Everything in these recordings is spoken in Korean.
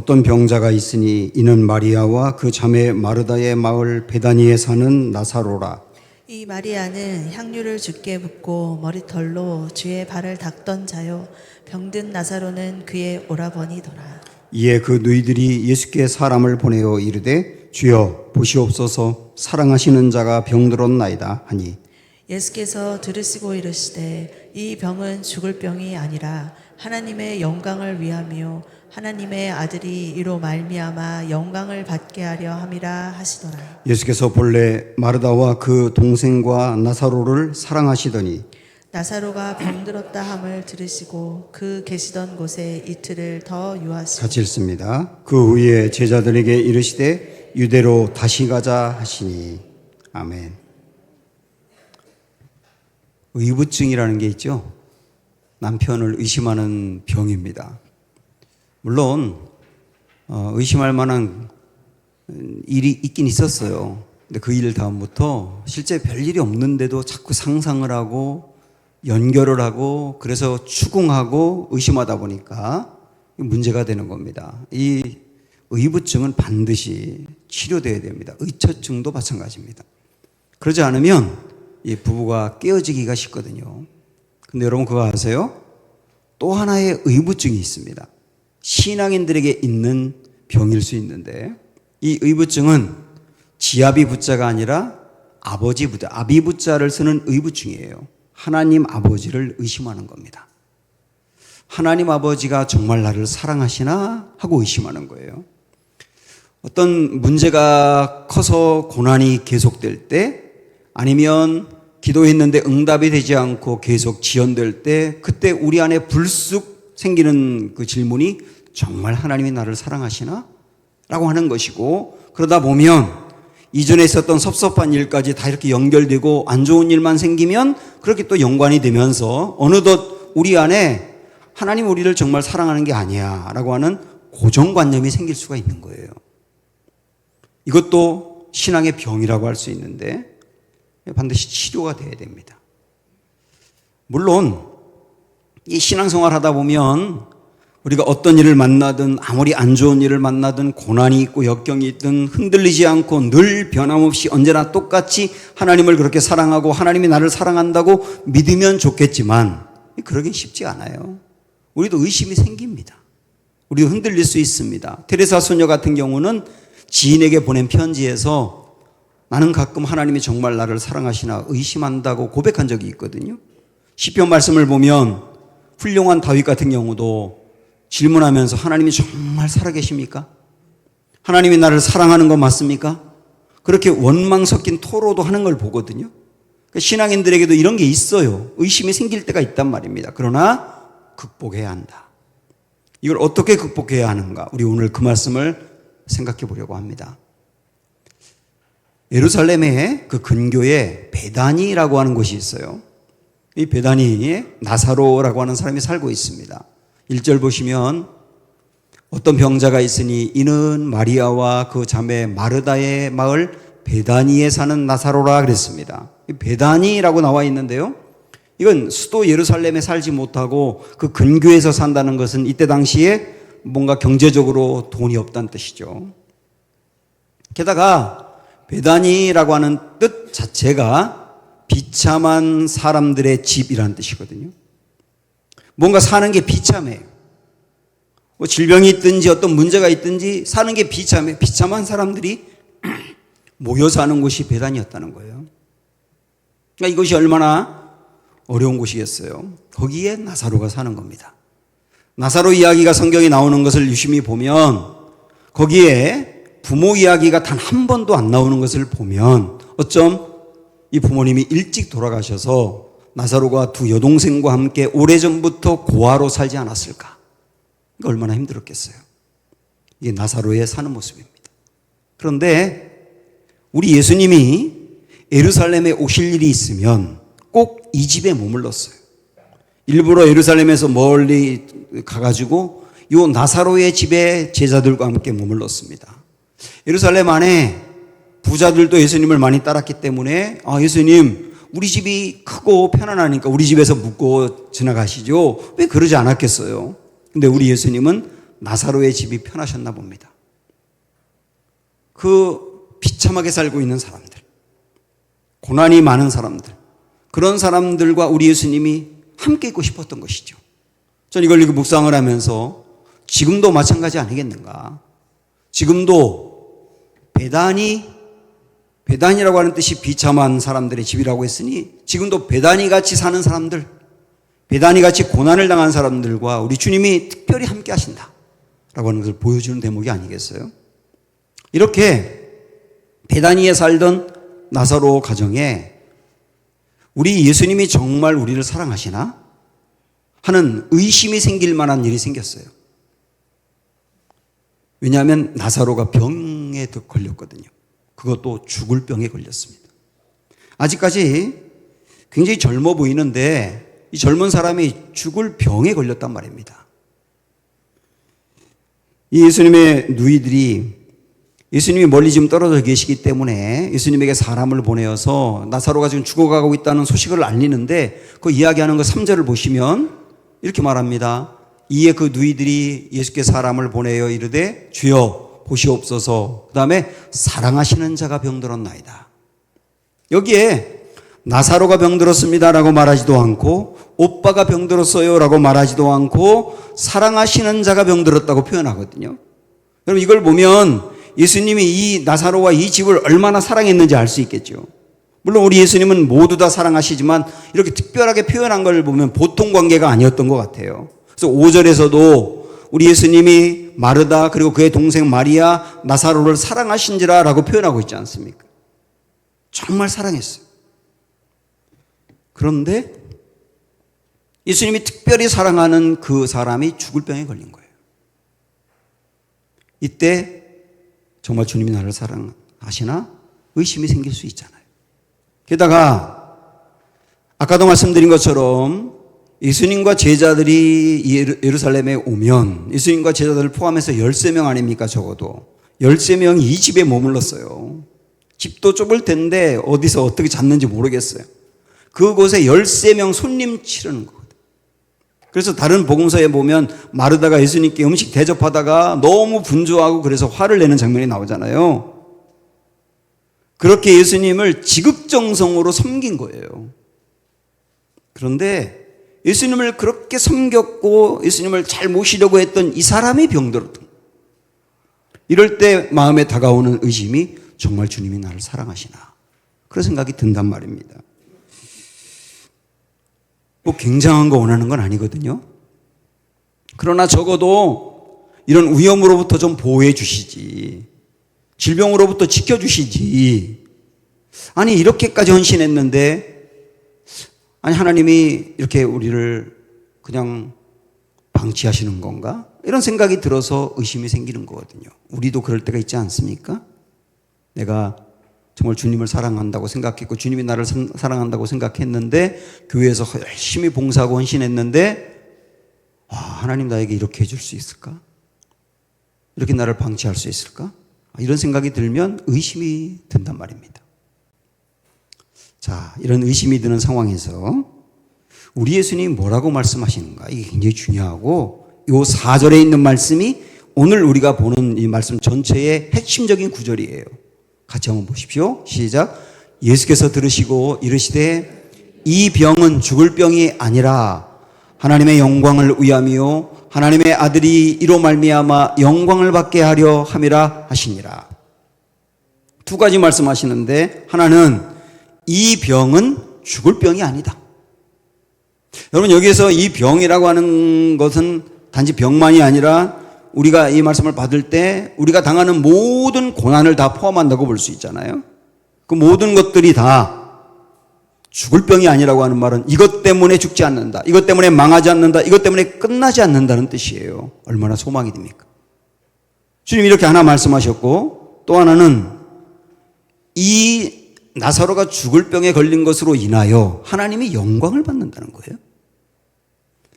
어떤 병자가 있으니 이는 마리아와 그 자매 마르다의 마을 베다니에 사는 나사로라. 이 마리아는 향유를 주께 붓고 머리털로 주의 발을 닦던 자요 병든 나사로는 그의 오라버니더라. 이에 그 누이들이 예수께 사람을 보내어 이르되 주여 보시옵소서 사랑하시는 자가 병들었나이다 하니 예수께서 들으시고 이르시되 이 병은 죽을 병이 아니라 하나님의 영광을 위하며 하나님의 아들이 이로 말미암아 영광을 받게 하려 함이라 하시더라. 예수께서 본래 마르다와 그 동생과 나사로를 사랑하시더니 나사로가 병들었다 함을 들으시고 그 계시던 곳에 이틀을 더 유하시고 같이 읽습니다. 그 후에 제자들에게 이르시되 유대로 다시 가자 하시니 아멘. 의부증이라는 게 있죠. 남편을 의심하는 병입니다. 물론 의심할 만한 일이 있긴 있었어요. 근데 그 일 다음부터 실제 별일이 없는데도 자꾸 상상을 하고 연결을 하고 그래서 추궁하고 의심하다 보니까 문제가 되는 겁니다. 이 의부증은 반드시 치료돼야 됩니다. 의처증도 마찬가지입니다. 그러지 않으면 이 부부가 깨어지기가 쉽거든요. 근데 여러분 그거 아세요? 또 하나의 의부증이 있습니다. 신앙인들에게 있는 병일 수 있는데 이 의부증은 지아비 부자가 아니라 아버지 부자, 아비 부자를 쓰는 의부증이에요. 하나님 아버지를 의심하는 겁니다. 하나님 아버지가 정말 나를 사랑하시나 하고 의심하는 거예요. 어떤 문제가 커서 고난이 계속될 때 아니면 기도했는데 응답이 되지 않고 계속 지연될 때 그때 우리 안에 불쑥 생기는 그 질문이 정말 하나님이 나를 사랑하시나? 라고 하는 것이고 그러다 보면 이전에 있었던 섭섭한 일까지 다 이렇게 연결되고 안 좋은 일만 생기면 그렇게 또 연관이 되면서 어느덧 우리 안에 하나님 우리를 정말 사랑하는 게 아니야 라고 하는 고정관념이 생길 수가 있는 거예요. 이것도 신앙의 병이라고 할 수 있는데 반드시 치료가 돼야 됩니다. 물론 이 신앙생활 하다 보면 우리가 어떤 일을 만나든 아무리 안 좋은 일을 만나든 고난이 있고 역경이 있든 흔들리지 않고 늘 변함없이 언제나 똑같이 하나님을 그렇게 사랑하고 하나님이 나를 사랑한다고 믿으면 좋겠지만 그러긴 쉽지 않아요. 우리도 의심이 생깁니다. 우리도 흔들릴 수 있습니다. 테레사 소녀 같은 경우는 지인에게 보낸 편지에서 나는 가끔 하나님이 정말 나를 사랑하시나 의심한다고 고백한 적이 있거든요. 시편 말씀을 보면 훌륭한 다윗 같은 경우도 질문하면서 하나님이 정말 살아계십니까? 하나님이 나를 사랑하는 거 맞습니까? 그렇게 원망 섞인 토로도 하는 걸 보거든요. 신앙인들에게도 이런 게 있어요. 의심이 생길 때가 있단 말입니다. 그러나 극복해야 한다. 이걸 어떻게 극복해야 하는가? 우리 오늘 그 말씀을 생각해 보려고 합니다. 예루살렘에 그 근교에 베다니라고 하는 곳이 있어요. 이 베다니에 나사로라고 하는 사람이 살고 있습니다. 1절 보시면 어떤 병자가 있으니 이는 마리아와 그 자매 마르다의 마을 베다니에 사는 나사로라 그랬습니다. 베다니라고 나와 있는데요. 이건 수도 예루살렘에 살지 못하고 그 근교에서 산다는 것은 이때 당시에 뭔가 경제적으로 돈이 없다는 뜻이죠. 게다가 베다니라고 하는 뜻 자체가 비참한 사람들의 집이라는 뜻이거든요. 뭔가 사는 게 비참해요. 뭐 질병이 있든지 어떤 문제가 있든지 사는 게 비참해. 비참한 사람들이 모여 사는 곳이 베다니였다는 거예요. 그러니까 이것이 얼마나 어려운 곳이겠어요. 거기에 나사로가 사는 겁니다. 나사로 이야기가 성경에 나오는 것을 유심히 보면 거기에 부모 이야기가 단 한 번도 안 나오는 것을 보면 어쩜 이 부모님이 일찍 돌아가셔서 나사로가 두 여동생과 함께 오래전부터 고아로 살지 않았을까? 이거 얼마나 힘들었겠어요. 이게 나사로의 사는 모습입니다. 그런데 우리 예수님이 예루살렘에 오실 일이 있으면 꼭 이 집에 머물렀어요. 일부러 예루살렘에서 멀리 가가지고 요 나사로의 집에 제자들과 함께 머물렀습니다. 예루살렘 안에 부자들도 예수님을 많이 따랐기 때문에 예수님 우리 집이 크고 편안하니까 우리 집에서 묵고 지나가시죠. 왜 그러지 않았겠어요? 근데 우리 예수님은 나사로의 집이 편하셨나 봅니다. 그 비참하게 살고 있는 사람들, 고난이 많은 사람들, 그런 사람들과 우리 예수님이 함께 있고 싶었던 것이죠. 저는 이걸 묵상을 하면서 지금도 마찬가지 아니겠는가? 지금도 베단이라고 하는 뜻이 비참한 사람들의 집이라고 했으니 지금도 베다니 같이 사는 사람들, 베다니 같이 고난을 당한 사람들과 우리 주님이 특별히 함께 하신다라고 하는 것을 보여주는 대목이 아니겠어요? 이렇게 베다니에 살던 나사로 가정에 우리 예수님이 정말 우리를 사랑하시나 하는 의심이 생길 만한 일이 생겼어요. 왜냐하면 나사로가 병에 걸렸거든요. 그것도 죽을 병에 걸렸습니다. 아직까지 굉장히 젊어 보이는데 이 젊은 사람이 죽을 병에 걸렸단 말입니다. 이 예수님의 누이들이 예수님이 멀리 지금 떨어져 계시기 때문에 예수님에게 사람을 보내어서 나사로가 지금 죽어가고 있다는 소식을 알리는데 그 이야기하는 그 3절을 보시면 이렇게 말합니다. 이에 그 누이들이 예수께 사람을 보내어 이르되 주여 보시옵소서. 그 다음에 사랑하시는 자가 병들었나이다. 여기에 나사로가 병들었습니다라고 말하지도 않고 오빠가 병들었어요 라고 말하지도 않고 사랑하시는 자가 병들었다고 표현하거든요. 여러분 이걸 보면 예수님이 이 나사로와 이 집을 얼마나 사랑했는지 알 수 있겠죠. 물론 우리 예수님은 모두 다 사랑하시지만 이렇게 특별하게 표현한 걸 보면 보통 관계가 아니었던 것 같아요. 그래서 5절에서도 우리 예수님이 마르다 그리고 그의 동생 마리아 나사로를 사랑하신지라 라고 표현하고 있지 않습니까? 정말 사랑했어요. 그런데 예수님이 특별히 사랑하는 그 사람이 죽을 병에 걸린 거예요. 이때 정말 주님이 나를 사랑하시나 의심이 생길 수 있잖아요. 게다가 아까도 말씀드린 것처럼 예수님과 제자들이 예루살렘에 오면 예수님과 제자들을 포함해서 13명 아닙니까? 적어도 13명이 이 집에 머물렀어요. 집도 좁을 텐데 어디서 어떻게 잤는지 모르겠어요. 그곳에 13명 손님 치르는 거거든요. 그래서 다른 복음서에 보면 마르다가 예수님께 음식 대접하다가 너무 분주하고 그래서 화를 내는 장면이 나오잖아요. 그렇게 예수님을 지극정성으로 섬긴 거예요. 그런데 예수님을 그렇게 섬겼고 예수님을 잘 모시려고 했던 이 사람이 병들었던 거예요. 이럴 때 마음에 다가오는 의심이 정말 주님이 나를 사랑하시나 그런 생각이 든단 말입니다. 뭐 굉장한 거 원하는 건 아니거든요. 그러나 적어도 이런 위험으로부터 좀 보호해 주시지, 질병으로부터 지켜주시지. 아니 이렇게까지 헌신했는데 아니 하나님이 이렇게 우리를 그냥 방치하시는 건가? 이런 생각이 들어서 의심이 생기는 거거든요. 우리도 그럴 때가 있지 않습니까? 내가 정말 주님을 사랑한다고 생각했고 주님이 나를 사랑한다고 생각했는데 교회에서 열심히 봉사하고 헌신했는데 하나님 나에게 이렇게 해줄 수 있을까? 이렇게 나를 방치할 수 있을까? 이런 생각이 들면 의심이 든단 말입니다. 자, 이런 의심이 드는 상황에서 우리 예수님이 뭐라고 말씀하시는가? 이게 굉장히 중요하고 이 4절에 있는 말씀이 오늘 우리가 보는 이 말씀 전체의 핵심적인 구절이에요. 같이 한번 보십시오. 시작. 예수께서 들으시고 이르시되 이 병은 죽을 병이 아니라 하나님의 영광을 위함이요 하나님의 아들이 이로 말미암아 영광을 받게 하려 함이라 하시니라. 두 가지 말씀하시는데 하나는 이 병은 죽을 병이 아니다. 여러분 여기에서 이 병이라고 하는 것은 단지 병만이 아니라 우리가 이 말씀을 받을 때 우리가 당하는 모든 고난을 다 포함한다고 볼 수 있잖아요. 그 모든 것들이 다 죽을 병이 아니라고 하는 말은 이것 때문에 죽지 않는다, 이것 때문에 망하지 않는다, 이것 때문에 끝나지 않는다는 뜻이에요. 얼마나 소망이 됩니까? 주님이 이렇게 하나 말씀하셨고 또 하나는 이 나사로가 죽을 병에 걸린 것으로 인하여 하나님이 영광을 받는다는 거예요.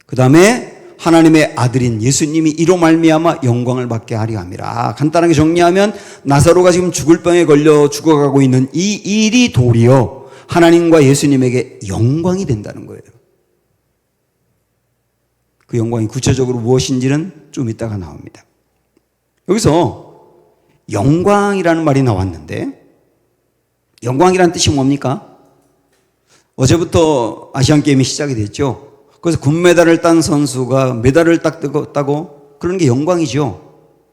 그 다음에 하나님의 아들인 예수님이 이로 말미암아 영광을 받게 하려 함이라. 간단하게 정리하면 나사로가 지금 죽을 병에 걸려 죽어가고 있는 이 일이 도리어 하나님과 예수님에게 영광이 된다는 거예요. 그 영광이 구체적으로 무엇인지는 좀 이따가 나옵니다. 여기서 영광이라는 말이 나왔는데 영광이라는 뜻이 뭡니까? 어제부터 아시안게임이 시작이 됐죠. 그래서 금메달을 딴 선수가 메달을 딱 따고 그런 게 영광이죠.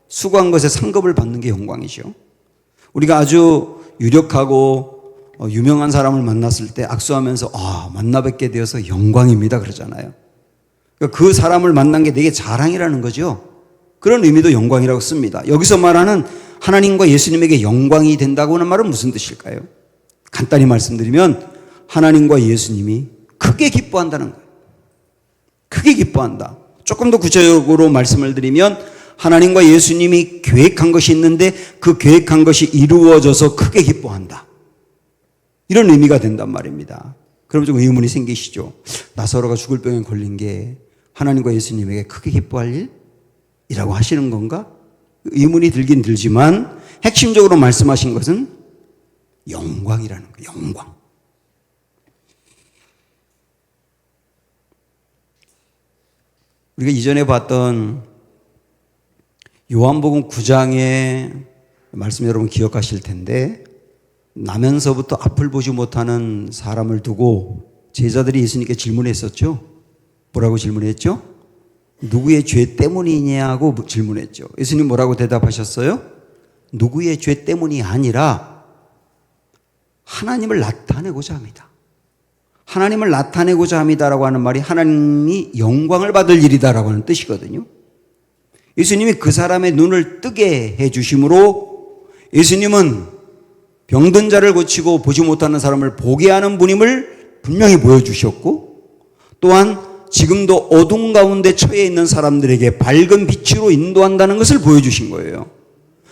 수고한 것에 상급을 받는 게 영광이죠. 우리가 아주 유력하고 유명한 사람을 만났을 때 악수하면서 만나 뵙게 되어서 영광입니다 그러잖아요. 그러니까 그 사람을 만난 게 되게 자랑이라는 거죠. 그런 의미도 영광이라고 씁니다. 여기서 말하는 하나님과 예수님에게 영광이 된다고 하는 말은 무슨 뜻일까요? 간단히 말씀드리면 하나님과 예수님이 크게 기뻐한다는 거예요. 크게 기뻐한다. 조금 더 구체적으로 말씀을 드리면 하나님과 예수님이 계획한 것이 있는데 그 계획한 것이 이루어져서 크게 기뻐한다. 이런 의미가 된단 말입니다. 그럼 좀 의문이 생기시죠? 나사로가 죽을 병에 걸린 게 하나님과 예수님에게 크게 기뻐할 일이라고 하시는 건가? 의문이 들긴 들지만 핵심적으로 말씀하신 것은 영광이라는 거예요. 영광. 우리가 이전에 봤던 요한복음 9장의 말씀 여러분 기억하실 텐데 나면서부터 앞을 보지 못하는 사람을 두고 제자들이 예수님께 질문했었죠. 뭐라고 질문했죠? 누구의 죄 때문이냐고 질문했죠. 예수님 뭐라고 대답하셨어요? 누구의 죄 때문이 아니라 하나님을 나타내고자 합니다. 하나님을 나타내고자 합니다라고 하는 말이 하나님이 영광을 받을 일이다라고 하는 뜻이거든요. 예수님이 그 사람의 눈을 뜨게 해 주심으로 예수님은 병든 자를 고치고 보지 못하는 사람을 보게 하는 분임을 분명히 보여주셨고 또한 지금도 어둠 가운데 처해 있는 사람들에게 밝은 빛으로 인도한다는 것을 보여주신 거예요.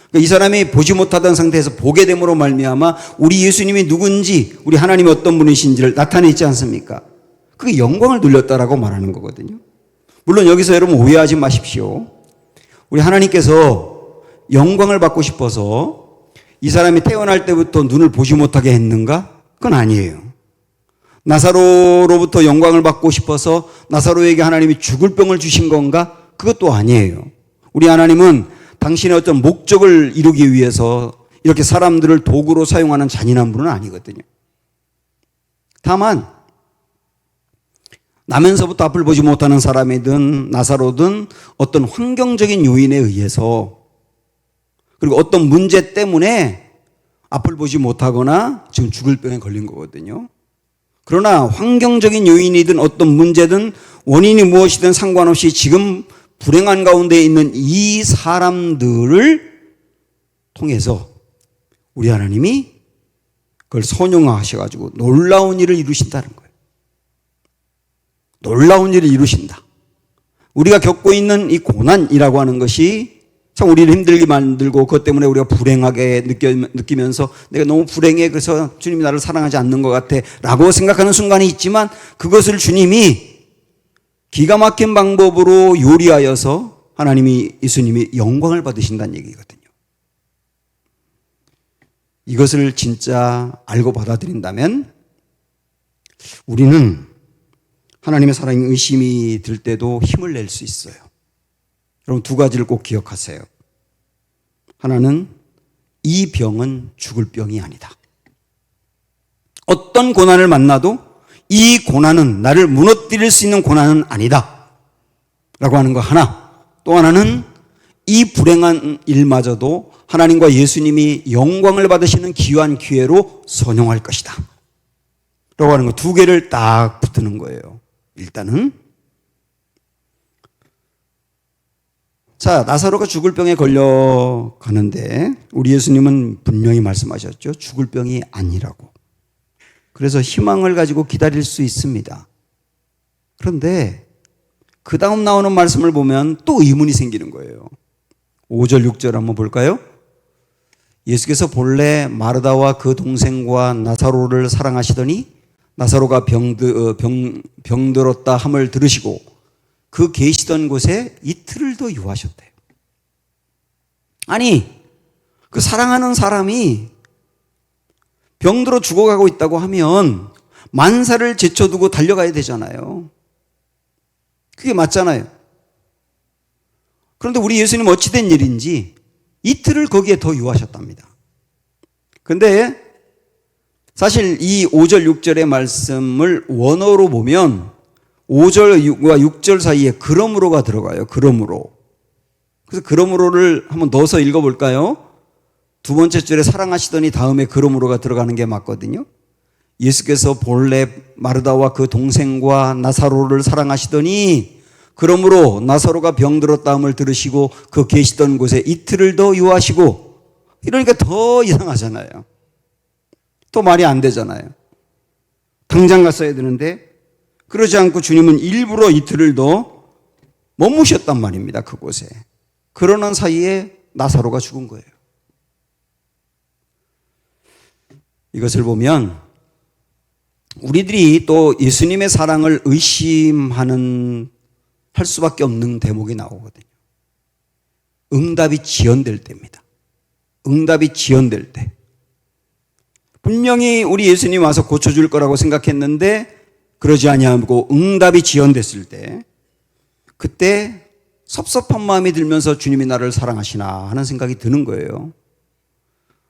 그러니까 이 사람이 보지 못하던 상태에서 보게 됨으로 말미암아 우리 예수님이 누군지 우리 하나님이 어떤 분이신지를 나타내지 않습니까? 그게 영광을 누렸다라고 말하는 거거든요. 물론 여기서 여러분 오해하지 마십시오. 우리 하나님께서 영광을 받고 싶어서 이 사람이 태어날 때부터 눈을 보지 못하게 했는가? 그건 아니에요. 나사로로부터 영광을 받고 싶어서 나사로에게 하나님이 죽을 병을 주신 건가? 그것도 아니에요. 우리 하나님은 당신의 어떤 목적을 이루기 위해서 이렇게 사람들을 도구로 사용하는 잔인한 분은 아니거든요. 다만 나면서부터 앞을 보지 못하는 사람이든 나사로든 어떤 환경적인 요인에 의해서 그리고 어떤 문제 때문에 앞을 보지 못하거나 지금 죽을 병에 걸린 거거든요. 그러나 환경적인 요인이든 어떤 문제든 원인이 무엇이든 상관없이 지금 불행한 가운데 있는 이 사람들을 통해서 우리 하나님이 그걸 선용하셔가지고 놀라운 일을 이루신다는 거예요. 놀라운 일을 이루신다. 우리가 겪고 있는 이 고난이라고 하는 것이 참 우리를 힘들게 만들고 그것 때문에 우리가 불행하게 느끼면서 내가 너무 불행해 그래서 주님이 나를 사랑하지 않는 것 같아 라고 생각하는 순간이 있지만 그것을 주님이 기가 막힌 방법으로 요리하여서 하나님이 예수님이 영광을 받으신다는 얘기거든요. 이것을 진짜 알고 받아들인다면 우리는 하나님의 사랑에 의심이 들 때도 힘을 낼 수 있어요. 여러분 두 가지를 꼭 기억하세요. 하나는 이 병은 죽을 병이 아니다. 어떤 고난을 만나도 이 고난은 나를 무너뜨릴 수 있는 고난은 아니다 라고 하는 거 하나. 또 하나는 이 불행한 일마저도 하나님과 예수님이 영광을 받으시는 귀한 기회로 선용할 것이다 라고 하는 거 두 개를 딱 붙드는 거예요. 일단은 자, 나사로가 죽을 병에 걸려가는데 우리 예수님은 분명히 말씀하셨죠. 죽을 병이 아니라고. 그래서 희망을 가지고 기다릴 수 있습니다. 그런데 그 다음 나오는 말씀을 보면 또 의문이 생기는 거예요. 5절 6절 한번 볼까요? 예수께서 본래 마르다와 그 동생과 나사로를 사랑하시더니 나사로가 병들었다 함을 들으시고 그 계시던 곳에 이틀을 더 유하셨대요. 아니, 그 사랑하는 사람이 병들어 죽어가고 있다고 하면 만사를 제쳐두고 달려가야 되잖아요. 그게 맞잖아요. 그런데 우리 예수님 어찌된 일인지 이틀을 거기에 더 유하셨답니다. 그런데 사실 이 5절 6절의 말씀을 원어로 보면 5절과 6절 사이에 그러므로가 들어가요. 그러므로. 그래서 그러므로를 한번 넣어서 읽어볼까요? 두 번째 줄에 사랑하시더니 다음에 그러므로가 들어가는 게 맞거든요. 예수께서 본래 마르다와 그 동생과 나사로를 사랑하시더니 그러므로 나사로가 병들었다함을 들으시고 그 계시던 곳에 이틀을 더 유하시고, 이러니까 더 이상하잖아요. 또 말이 안 되잖아요. 당장 갔어야 되는데 그러지 않고 주님은 일부러 이틀을 더 머무셨단 말입니다. 그곳에. 그러는 사이에 나사로가 죽은 거예요. 이것을 보면 우리들이 또 예수님의 사랑을 의심하는 할 수밖에 없는 대목이 나오거든요. 응답이 지연될 때입니다. 응답이 지연될 때. 분명히 우리 예수님 와서 고쳐줄 거라고 생각했는데 그러지 아니하고 응답이 지연됐을 때, 그때 섭섭한 마음이 들면서 주님이 나를 사랑하시나 하는 생각이 드는 거예요.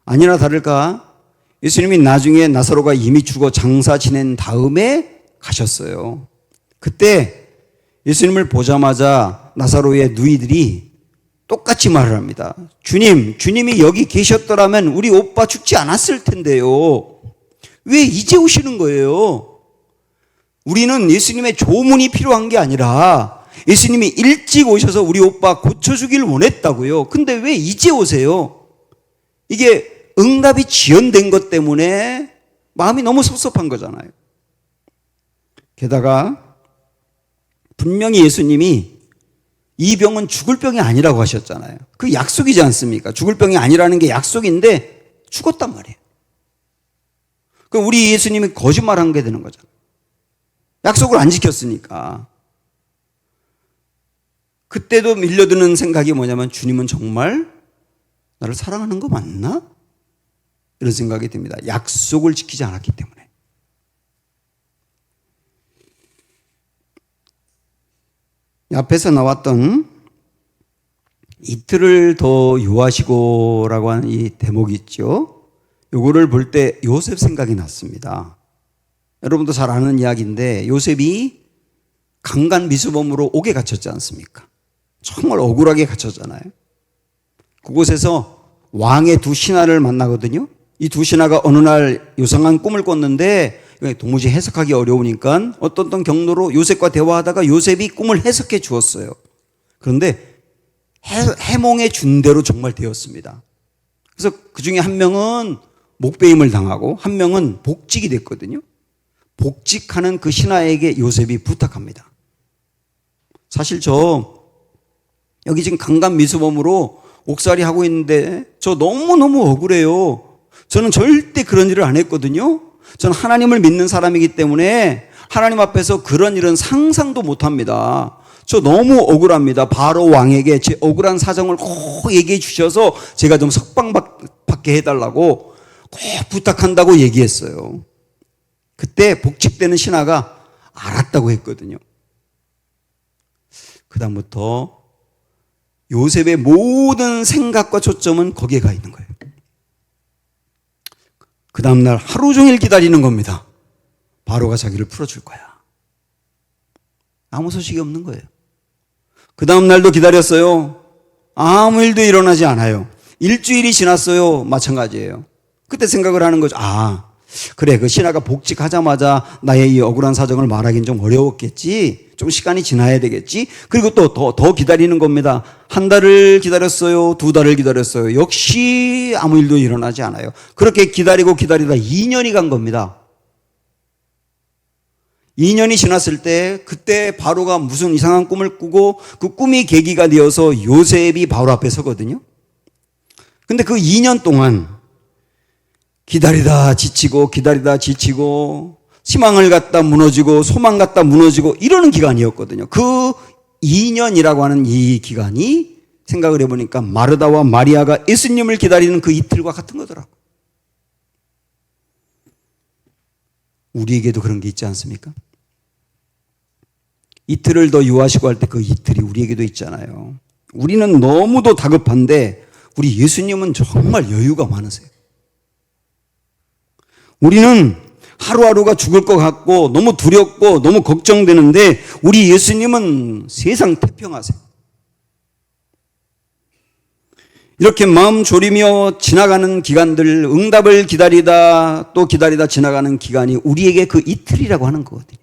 아니나 다를까 예수님이 나중에 나사로가 이미 죽어 장사 지낸 다음에 가셨어요. 그때 예수님을 보자마자 나사로의 누이들이 똑같이 말을 합니다. 주님이 여기 계셨더라면 우리 오빠 죽지 않았을 텐데요. 왜 이제 오시는 거예요? 우리는 예수님의 조문이 필요한 게 아니라 예수님이 일찍 오셔서 우리 오빠 고쳐주길 원했다고요. 근데 왜 이제 오세요? 이게 응답이 지연된 것 때문에 마음이 너무 섭섭한 거잖아요. 게다가 분명히 예수님이 이 병은 죽을 병이 아니라고 하셨잖아요. 그 약속이지 않습니까? 죽을 병이 아니라는 게 약속인데 죽었단 말이에요. 그럼 우리 예수님이 거짓말한 게 되는 거잖아요. 약속을 안 지켰으니까. 그때도 밀려드는 생각이 뭐냐면 주님은 정말 나를 사랑하는 거 맞나? 이런 생각이 듭니다. 약속을 지키지 않았기 때문에. 앞에서 나왔던 이틀을 더 유하시고라고 하는 이 대목이 있죠. 요거를 볼 때 요셉 생각이 났습니다. 여러분도 잘 아는 이야기인데 요셉이 강간 미수범으로 옥에 갇혔지 않습니까? 정말 억울하게 갇혔잖아요. 그곳에서 왕의 두 신하를 만나거든요. 이 두 신하가 어느 날 요상한 꿈을 꿨는데 도무지 해석하기 어려우니까 어떤 경로로 요셉과 대화하다가 요셉이 꿈을 해석해 주었어요. 그런데 해몽해 준 대로 정말 되었습니다. 그래서 그 중에 한 명은 목베임을 당하고 한 명은 복직이 됐거든요. 복직하는 그 신하에게 요셉이 부탁합니다. 사실 저 여기 지금 강간 미수범으로 옥살이 하고 있는데 저 너무너무 억울해요. 저는 절대 그런 일을 안 했거든요. 저는 하나님을 믿는 사람이기 때문에 하나님 앞에서 그런 일은 상상도 못합니다. 저 너무 억울합니다. 바로 왕에게 제 억울한 사정을 꼭 얘기해 주셔서 제가 좀 석방받게 해달라고 꼭 부탁한다고 얘기했어요. 그때 복직되는 신하가 알았다고 했거든요. 그 다음부터 요셉의 모든 생각과 초점은 거기에 가 있는 거예요. 그 다음날 하루 종일 기다리는 겁니다. 바로가 자기를 풀어줄 거야. 아무 소식이 없는 거예요. 그 다음날도 기다렸어요. 아무 일도 일어나지 않아요. 일주일이 지났어요. 마찬가지예요. 그때 생각을 하는 거죠. 그래, 그 신하가 복직하자마자 나의 이 억울한 사정을 말하기는 좀 어려웠겠지. 좀 시간이 지나야 되겠지. 그리고 또 더 기다리는 겁니다. 한 달을 기다렸어요. 두 달을 기다렸어요. 역시 아무 일도 일어나지 않아요. 그렇게 기다리고 기다리다 2년이 간 겁니다. 2년이 지났을 때 그때 바로가 무슨 이상한 꿈을 꾸고 그 꿈이 계기가 되어서 요셉이 바로 앞에 서거든요. 근데 그 2년 동안 기다리다 지치고 희망을 갖다 무너지고 소망 갖다 무너지고 이러는 기간이었거든요. 그 2년이라고 하는 이 기간이 생각을 해보니까 마르다와 마리아가 예수님을 기다리는 그 이틀과 같은 거더라고요. 우리에게도 그런 게 있지 않습니까? 이틀을 더 유하시고 할 때 그 이틀이 우리에게도 있잖아요. 우리는 너무도 다급한데 우리 예수님은 정말 여유가 많으세요. 우리는 하루하루가 죽을 것 같고 너무 두렵고 너무 걱정되는데 우리 예수님은 세상 태평하세요. 이렇게 마음 졸이며 지나가는 기간들, 응답을 기다리다 또 기다리다 지나가는 기간이 우리에게 그 이틀이라고 하는 거거든요.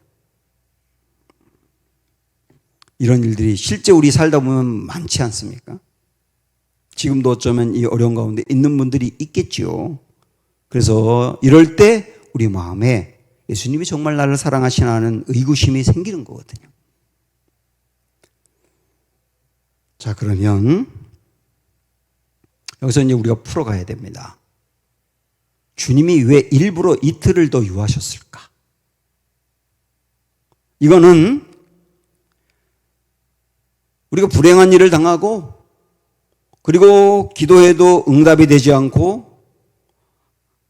이런 일들이 실제 우리 살다 보면 많지 않습니까? 지금도 어쩌면 이 어려운 가운데 있는 분들이 있겠지요. 그래서 이럴 때 우리 마음에 예수님이 정말 나를 사랑하시나 하는 의구심이 생기는 거거든요. 자, 그러면 여기서 이제 우리가 풀어가야 됩니다. 주님이 왜 일부러 이틀을 더 유하셨을까? 이거는 우리가 불행한 일을 당하고 그리고 기도해도 응답이 되지 않고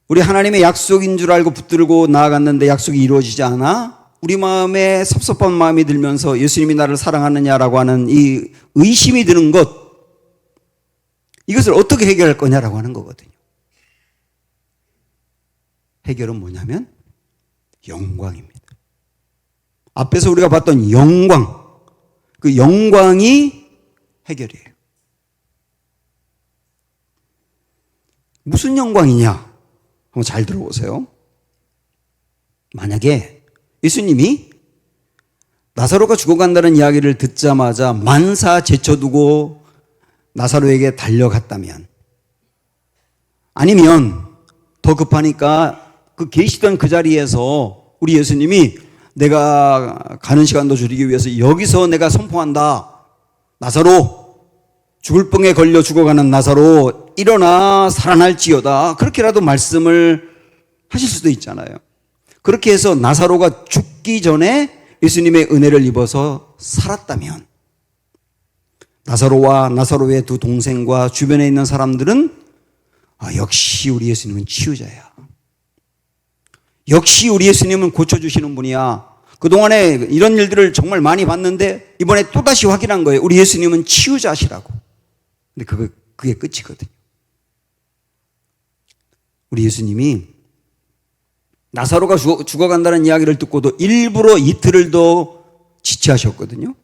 우리 하나님의 약속인 줄 알고 붙들고 나아갔는데 약속이 이루어지지 않아 우리 마음에 섭섭한 마음이 들면서 예수님이 나를 사랑하느냐라고 하는 이 의심이 드는 것, 이것을 어떻게 해결할 거냐라고 하는 거거든요. 해결은 뭐냐면 영광입니다. 앞에서 우리가 봤던 영광, 그 영광이 해결이에요. 무슨 영광이냐? 한번 잘 들어보세요. 만약에 예수님이 나사로가 죽어간다는 이야기를 듣자마자 만사 제쳐두고 나사로에게 달려갔다면, 아니면 더 급하니까 그 계시던 그 자리에서 우리 예수님이 내가 가는 시간도 줄이기 위해서 여기서 내가 선포한다. 나사로, 죽을 병에 걸려 죽어가는 나사로 일어나 살아날지어다. 그렇게라도 말씀을 하실 수도 있잖아요. 그렇게 해서 나사로가 죽기 전에 예수님의 은혜를 입어서 살았다면 나사로와 나사로의 두 동생과 주변에 있는 사람들은 역시 우리 예수님은 치유자야. 역시 우리 예수님은 고쳐주시는 분이야. 그동안에 이런 일들을 정말 많이 봤는데 이번에 또다시 확인한 거예요. 우리 예수님은 치유자시라고. 근데 그게 끝이거든요. 우리 예수님이 나사로가 죽어간다는 이야기를 듣고도 일부러 이틀을 더 지체하셨거든요.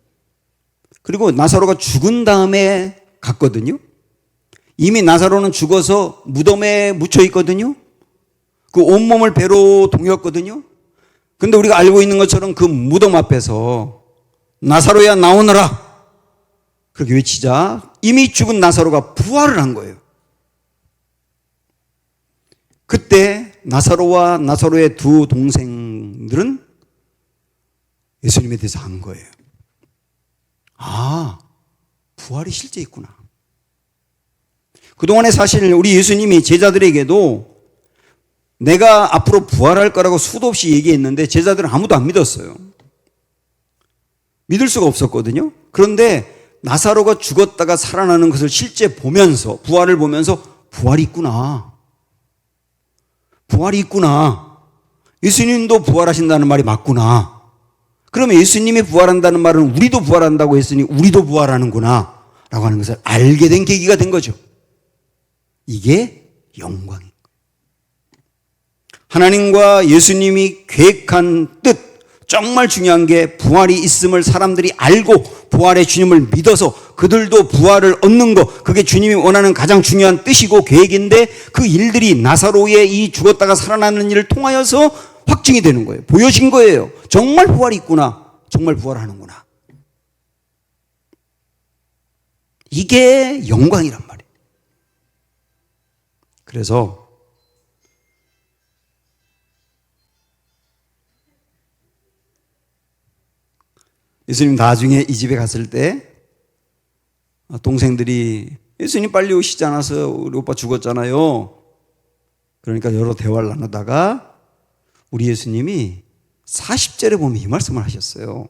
그리고 나사로가 죽은 다음에 갔거든요. 이미 나사로는 죽어서 무덤에 묻혀 있거든요. 그 온몸을 배로 동였거든요. 근데 우리가 알고 있는 것처럼 그 무덤 앞에서 나사로야 나오너라 그렇게 외치자 이미 죽은 나사로가 부활을 한 거예요. 그때 나사로와 나사로의 두 동생들은 예수님에 대해서 안 거예요. 부활이 실제 있구나. 그동안에 사실 우리 예수님이 제자들에게도 내가 앞으로 부활할 거라고 수도 없이 얘기했는데 제자들은 아무도 안 믿었어요. 믿을 수가 없었거든요. 그런데 나사로가 죽었다가 살아나는 것을 실제 보면서, 부활을 보면서 부활이 있구나. 부활이 있구나. 예수님도 부활하신다는 말이 맞구나. 그러면 예수님이 부활한다는 말은 우리도 부활한다고 했으니 우리도 부활하는구나 라고 하는 것을 알게 된 계기가 된 거죠. 이게 영광인 거예요. 하나님과 예수님이 계획한 뜻, 정말 중요한 게 부활이 있음을 사람들이 알고 부활의 주님을 믿어서 그들도 부활을 얻는 것, 그게 주님이 원하는 가장 중요한 뜻이고 계획인데 그 일들이 나사로의 이 죽었다가 살아나는 일을 통하여서 확증이 되는 거예요. 보여진 거예요. 정말 부활이 있구나. 정말 부활하는구나. 이게 영광이란 말이에요. 그래서 예수님 나중에 이 집에 갔을 때 동생들이 예수님 빨리 오시지 않아서 우리 오빠 죽었잖아요. 그러니까 여러 대화를 나누다가 우리 예수님이 40절에 보면 이 말씀을 하셨어요.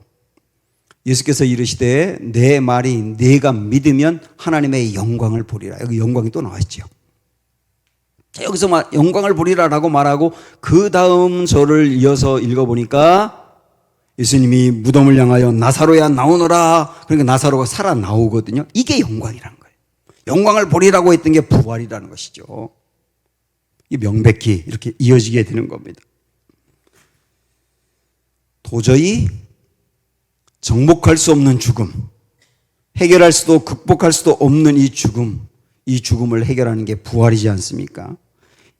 예수께서 이르시되 내 말이 네가 믿으면 하나님의 영광을 보리라. 여기 영광이 또 나왔죠. 여기서 영광을 보리라라고 말하고 그 다음 절을 이어서 읽어보니까 예수님이 무덤을 향하여 나사로야 나오너라. 그러니까 나사로가 살아 나오거든요. 이게 영광이라는 거예요. 영광을 보리라고 했던 게 부활이라는 것이죠. 이 명백히 이렇게 이어지게 되는 겁니다. 도저히 정복할 수 없는 죽음, 해결할 수도 극복할 수도 없는 이 죽음을 해결하는 게 부활이지 않습니까?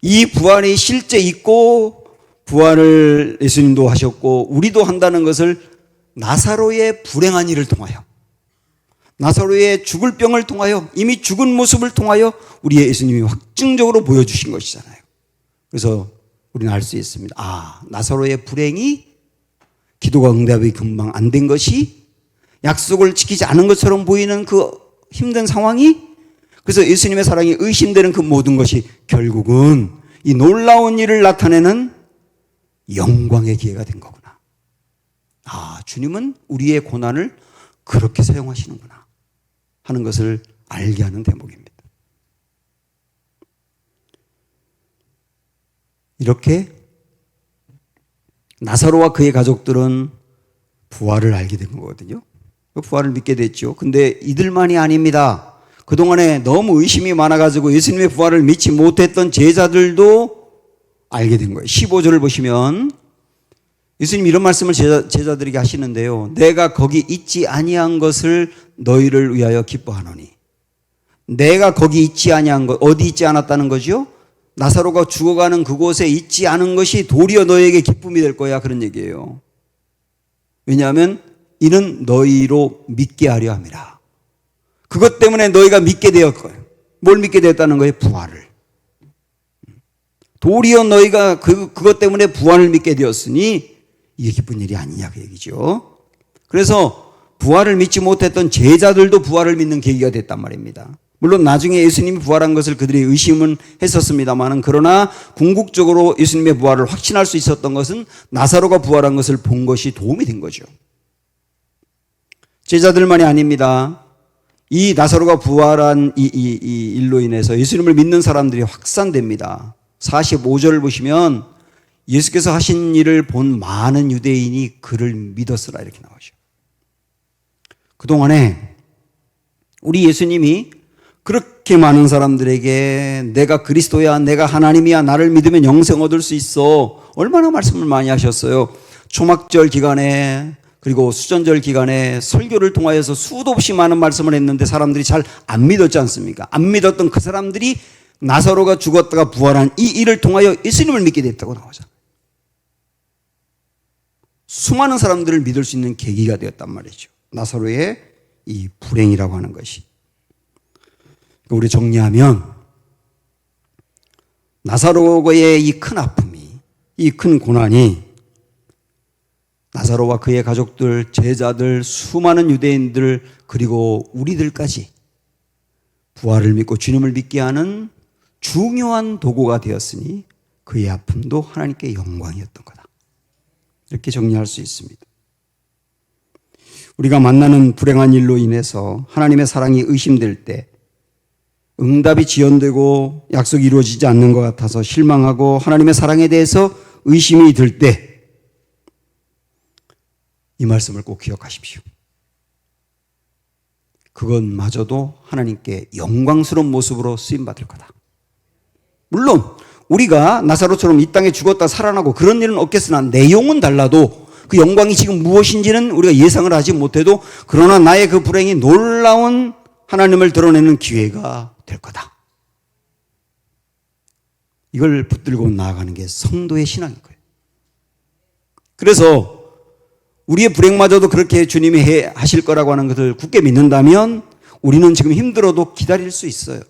이 부활이 실제 있고 부활을 예수님도 하셨고 우리도 한다는 것을 나사로의 불행한 일을 통하여, 나사로의 죽을 병을 통하여, 이미 죽은 모습을 통하여 우리의 예수님이 확증적으로 보여주신 것이잖아요. 그래서 우리는 알 수 있습니다. 아, 나사로의 불행이 기도가 응답이 금방 안 된 것이, 약속을 지키지 않은 것처럼 보이는 그 힘든 상황이, 그래서 예수님의 사랑이 의심되는 그 모든 것이 결국은 이 놀라운 일을 나타내는 영광의 기회가 된 거구나. 아, 주님은 우리의 고난을 그렇게 사용하시는구나 하는 것을 알게 하는 대목입니다. 이렇게 나사로와 그의 가족들은 부활을 알게 된 거거든요. 그 부활을 믿게 됐죠. 근데 이들만이 아닙니다. 그동안에 너무 의심이 많아가지고 예수님의 부활을 믿지 못했던 제자들도 알게 된 거예요. 15절을 보시면 예수님 이런 말씀을 제자들에게 하시는데요. 내가 거기 있지 아니한 것을 너희를 위하여 기뻐하노니. 내가 거기 있지 아니한 것, 어디 있지 않았다는 거죠? 나사로가 죽어가는 그곳에 있지 않은 것이 도리어 너희에게 기쁨이 될 거야, 그런 얘기예요. 왜냐하면 이는 너희로 믿게 하려 함이라. 그것 때문에 너희가 믿게 되었고요. 뭘 믿게 되었다는 거예요? 부활을. 도리어 너희가 그것 때문에 부활을 믿게 되었으니 이게 기쁜 일이 아니냐, 그 얘기죠. 그래서 부활을 믿지 못했던 제자들도 부활을 믿는 계기가 됐단 말입니다. 물론 나중에 예수님이 부활한 것을 그들이 의심은 했었습니다만, 그러나 궁극적으로 예수님의 부활을 확신할 수 있었던 것은 나사로가 부활한 것을 본 것이 도움이 된 거죠. 제자들만이 아닙니다. 이 나사로가 부활한 이 일로 인해서 예수님을 믿는 사람들이 확산됩니다. 45절을 보시면 예수께서 하신 일을 본 많은 유대인이 그를 믿었으라, 이렇게 나오죠. 그동안에 우리 예수님이 그렇게 많은 사람들에게 내가 그리스도야, 내가 하나님이야, 나를 믿으면 영생 얻을 수 있어, 얼마나 말씀을 많이 하셨어요. 초막절 기간에 그리고 수전절 기간에 설교를 통하여서 수도 없이 많은 말씀을 했는데 사람들이 잘 안 믿었지 않습니까? 안 믿었던 그 사람들이 나사로가 죽었다가 부활한 이 일을 통하여 예수님을 믿게 됐다고 나오잖아요. 수많은 사람들을 믿을 수 있는 계기가 되었단 말이죠. 나사로의 이 불행이라고 하는 것이. 우리 정리하면 나사로의 이 큰 아픔이, 이 큰 고난이 나사로와 그의 가족들, 제자들, 수많은 유대인들, 그리고 우리들까지 부활을 믿고 주님을 믿게 하는 중요한 도구가 되었으니 그의 아픔도 하나님께 영광이었던 거다. 이렇게 정리할 수 있습니다. 우리가 만나는 불행한 일로 인해서 하나님의 사랑이 의심될 때, 응답이 지연되고 약속이 이루어지지 않는 것 같아서 실망하고 하나님의 사랑에 대해서 의심이 들 때, 이 말씀을 꼭 기억하십시오. 그것마저도 하나님께 영광스러운 모습으로 쓰임받을 거다. 물론 우리가 나사로처럼 이 땅에 죽었다 살아나고 그런 일은 없겠으나 내용은 달라도 그 영광이 지금 무엇인지는 우리가 예상을 하지 못해도, 그러나 나의 그 불행이 놀라운 하나님을 드러내는 기회가 될 거다. 이걸 붙들고 나아가는 게 성도의 신앙인 거예요. 그래서 우리의 불행마저도 그렇게 주님이 하실 거라고 하는 것을 굳게 믿는다면 우리는 지금 힘들어도 기다릴 수 있어요.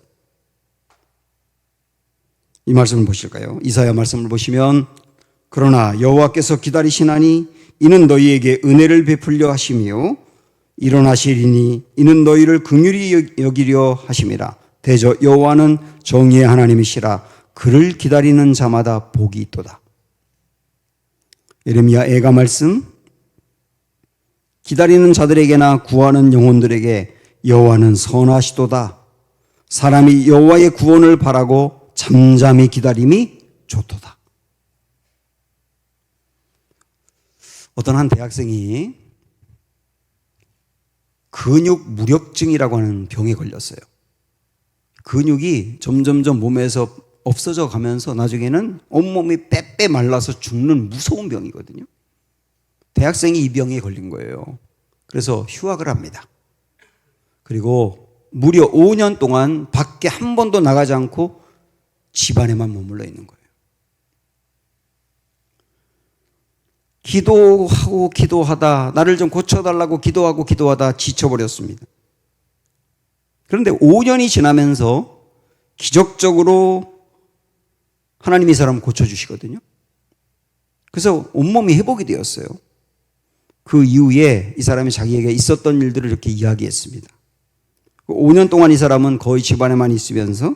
이 말씀을 보실까요? 이사야 말씀을 보시면, 그러나 여호와께서 기다리시나니 이는 너희에게 은혜를 베풀려 하시며 일어나시리니 이는 너희를 긍휼히 여기려 하심이라. 대저 여호와는 정의의 하나님이시라. 그를 기다리는 자마다 복이 있도다. 예레미야 애가 말씀, 기다리는 자들에게나 구하는 영혼들에게 여호와는 선하시도다. 사람이 여호와의 구원을 바라고 잠잠히 기다림이 좋도다. 어떤 한 대학생이 근육 무력증이라고 하는 병에 걸렸어요. 근육이 점점점 몸에서 없어져 가면서 나중에는 온몸이 빼빼 말라서 죽는 무서운 병이거든요. 대학생이 이 병에 걸린 거예요. 그래서 휴학을 합니다. 그리고 무려 5년 동안 밖에 한 번도 나가지 않고 집안에만 머물러 있는 거예요. 기도하고 기도하다 나를 좀 고쳐달라고 기도하고 기도하다 지쳐버렸습니다. 그런데 5년이 지나면서 기적적으로 하나님이 이 사람을 고쳐주시거든요. 그래서 온몸이 회복이 되었어요. 그 이후에 이 사람이 자기에게 있었던 일들을 이렇게 이야기했습니다. 5년 동안 이 사람은 거의 집안에만 있으면서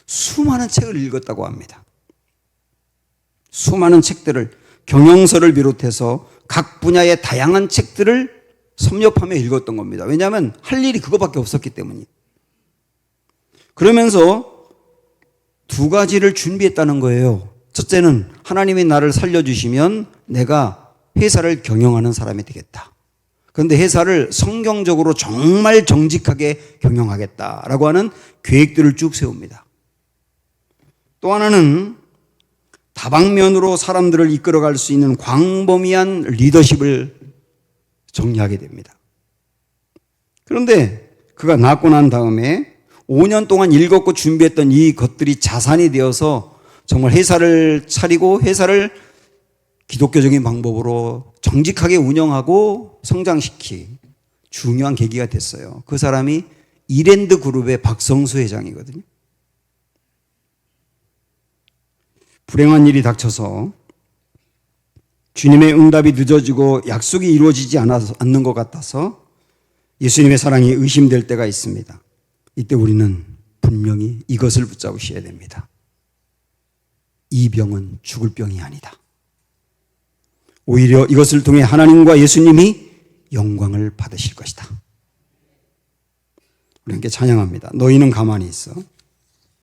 수많은 책을 읽었다고 합니다. 수많은 책들을, 경영서를 비롯해서 각 분야의 다양한 책들을 섭렵하며 읽었던 겁니다. 왜냐하면 할 일이 그거밖에 없었기 때문이에요. 그러면서 두 가지를 준비했다는 거예요. 첫째는 하나님이 나를 살려주시면 내가 회사를 경영하는 사람이 되겠다. 그런데 회사를 성경적으로 정말 정직하게 경영하겠다라고 하는 계획들을 쭉 세웁니다. 또 하나는 다방면으로 사람들을 이끌어갈 수 있는 광범위한 리더십을 정리하게 됩니다. 그런데 그가 낳고 난 다음에 5년 동안 읽었고 준비했던 이 것들이 자산이 되어서 정말 회사를 차리고 회사를 기독교적인 방법으로 정직하게 운영하고 성장시키 중요한 계기가 됐어요. 그 사람이 이랜드 그룹의 박성수 회장이거든요. 불행한 일이 닥쳐서 주님의 응답이 늦어지고 약속이 이루어지지 않는 것 같아서 예수님의 사랑이 의심될 때가 있습니다. 이때 우리는 분명히 이것을 붙잡으셔야 됩니다. 이 병은 죽을 병이 아니다. 오히려 이것을 통해 하나님과 예수님이 영광을 받으실 것이다. 우리 함께 찬양합니다. 너희는 가만히 있어.